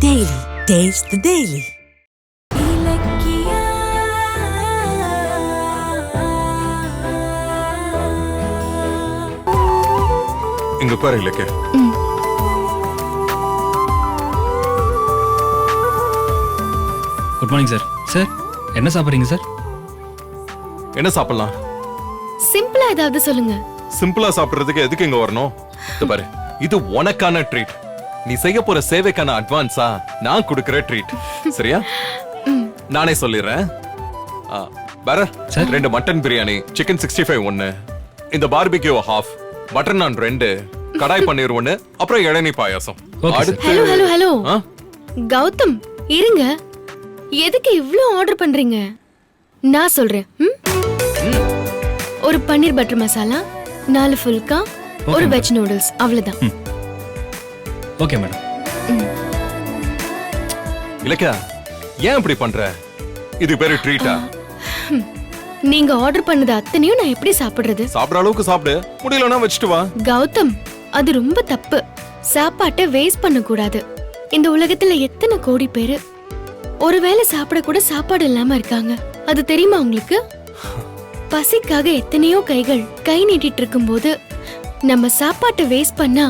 Daily. Taste the Daily. இங்க உட்கார இலக்கிய. Good morning sir. சார் என்ன சாப்பிட்றீங்க சார்? என்ன சாப்பிடலாம்? சிம்பிளா ஏதாவது சொல்லுங்க. சிம்பிளா சாப்பிடுறதுக்கு எதுக்கு இங்க வரணும்? இது பாரு, இது உனக்கான ட்ரீட். நீ செய்ய போற சேவைக்கான அட்வான்ஸா நான் கொடுக்கிற ட்ரீட். சரியா? நானே சொல்லிடுறேன். வேற சார் 2 மட்டன் பிரியாணி, சிக்கன் 65 1, இந்த பார்பிக்யூ ஹாஃப், பட்டர் நான் 2, கடாய் பன்னீர் 1, அப்புறம் இளநீ பாயாசம். ஹலோ ஹலோ ஹலோ கௌதம், இருங்க. எதுக்கு இவ்ளோ ஆர்டர் பண்றீங்க? நான் சொல்றேன். ஒரு பன்னீர் பட்டர் மசாலா, 4 ஃபுல்கா, ஒரு வெஜ் நூடுல்ஸ், அவ்வளவுதான். Okay madam. இலக்கியா, ஏன் இப்படி பண்ற? இது பேரு ட்ரீட்டா? நீங்க ஆர்டர் பண்ணது அத்தனையும் நான் எப்படி சாப்பிடுறது? சாப்பிடுற அளவுக்கு சாப்பிடு, முடியலன்னா வச்சுட்டு வா. கௌதம், அது ரொம்ப தப்பு. சாப்பாட்டை வேஸ்ட் பண்ண கூடாது. இந்த உலகத்துல எத்தனை கோடி பேரு ஒருவேளை சாப்பிட கூட சாப்பாடு இல்லாம இருக்காங்க. அது தெரியுமா உங்களுக்கு? பசிக்காக எத்தனையோ கைகள் கை நீட்டிட்டு இருக்கும்போது நம்ம சாப்பாட்டை வேஸ்ட் பண்ணா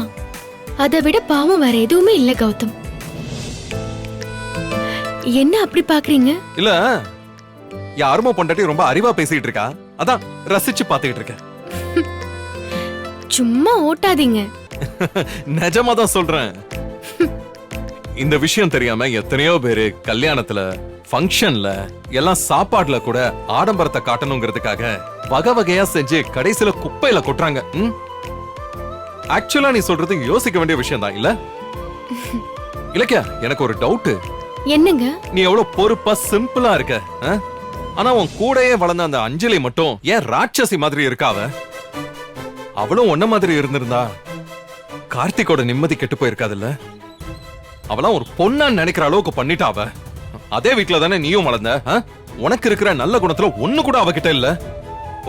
அதை விட பாவம் வேற எதுவுமே இல்ல கௌதம். என்ன அப்படி பாக்குறீங்க? இல்ல, யாருமோ பொண்டாட்டி ரொம்ப அறிவா பேசிட்டு இருக்கா, அதான் ரசிச்சு பாத்துக்கிட்டு இருக்கேன். சும்மா ஓட்டாதீங்க. நிஜமா தான் சொல்றேன். இந்த விஷயம் தெரியாம எத்தனையோ பேரு கல்யாணத்துல, ஃபங்க்ஷன்ல எல்லாம் சாப்பாடுல கூட ஆடம்பரத்தை காட்டணுங்கிறதுக்காக வகை வகையா செஞ்சு கடைசியில குப்பையில கொட்டுறாங்க. ஆக்சுவலா நீ சொல்றது யோசிக்க வேண்டிய விஷயம் தான் இல்ல? இலக்கியா, எனக்கு ஒரு டவுட். என்னங்க? நீ எவ்வளவு பொறுப்பா சிம்பிளா இருக்க, ஆனா உன் கூடயே வளர்ந்த அந்த அஞ்சலி மட்டும் ஏன் ராட்சசி மாதிரி இருக்காவ? அவளும் ஒன்ன மாதிரி இருந்திருந்தா கார்த்திகோட நிம்மதி கெட்டு போயிருக்காதுல்ல? அவளாம் ஒரு பொண்ணா நினைக்கிற அளவுக்கு பண்ணிட்டாவ. அதே வீட்டுல தானே நீயும் வளர்ந்த. உனக்கு இருக்கிற நல்ல குணத்துல ஒண்ணு கூட அவகிட்ட இல்ல.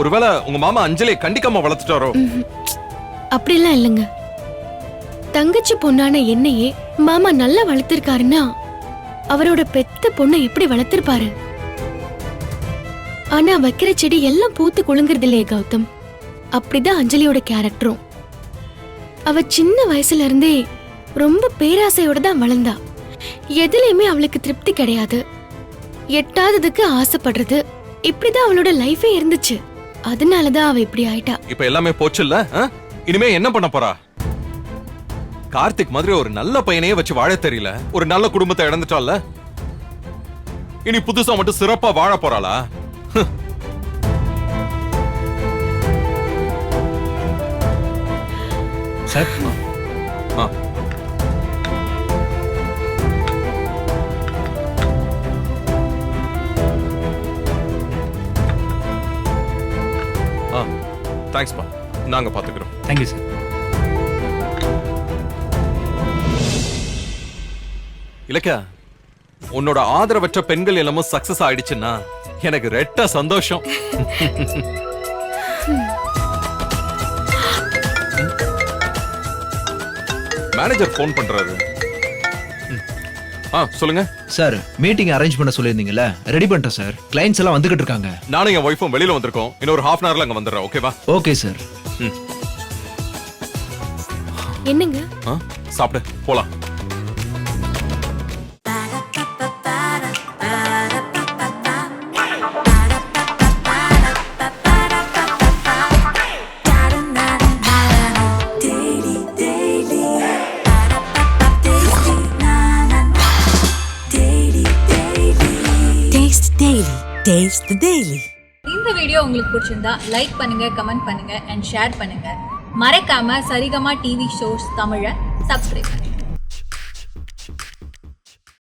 ஒருவேளை உங்க மாமா அஞ்சலியை கண்டிக்காம வளர்த்துட்டாரோ? அப்படிலாம் இல்லைங்க. தங்கச்சி பொண்ணான என்னையே மாமா நல்லா வளர்த்திருக்காருன்னா அவரோட பெத்த பொண்ணை எப்படி வளர்த்திருப்பாரு? ஆனா வைக்கிற செடி எல்லாம் பூத்து குலுங்குறது இல்லையே கௌதம். அப்படிதான் அஞ்சலியோட கேரக்டரும். அவ சின்ன வயசுல இருந்தே ரொம்ப பேராசையோட தான் வளர்ந்தா. எதுலயுமே அவளுக்கு திருப்தி கிடையாது. எட்டாததுக்கு ஆசைப்படுறது, இப்படிதான் அவளோட லைஃபே இருந்துச்சு. அதனாலதான் அவ இப்படி ஆயிட்டா. இப்ப எல்லாமே போச்சுல்ல? இனிமே என்ன பண்ண போறா? கார்த்திக் மாதிரி ஒரு நல்ல பையனையே வச்சு வாழ தெரியல, ஒரு நல்ல குடும்பத்தை இழந்துட்டால. இனி புதுசா மட்டும் சிறப்பா வாழ போறாளா? சார் தேங்க்ஸ் பா, நாங்க பாத்துக்கிறோம். Thank you sir. இலக்கியா, உன்னோட ஆதரவற்ற பெண்கள் எல்லாமும் சக்சஸ் ஆயிடுச்சுன்னா எனக்கு ரெட்ட சந்தோஷம். மேனேஜர் போன் பண்றாரு. சொல்லுங்க சார். மீட்டிங் அரேஞ்ச் பண்ண சொல்லிருந்தீங்கல்ல, ரெடி பண்ணிட்டேன் சார். கிளைண்ட்ஸ் எல்லாம் வந்துகிட்டு இருக்காங்க. நானும் என் ஒய்ஃபும் வெளியில வந்திருக்கோம். இன்னொரு half an hourல அங்க வந்துடுறேன். ஓகேவா? Okay sir. என்னங்க? சாப்பிடு, போலாம். Taste the Daily. இந்த வீடியோ உங்களுக்கு பிடிச்சிருந்தா லைக் பண்ணுங்க, கமெண்ட் பண்ணுங்க அண்ட் ஷேர் பண்ணுங்க. மறக்காம சரிகமா டிவி ஷோஸ் தமிழை சப்ஸ்கிரைப் பண்ணுங்க.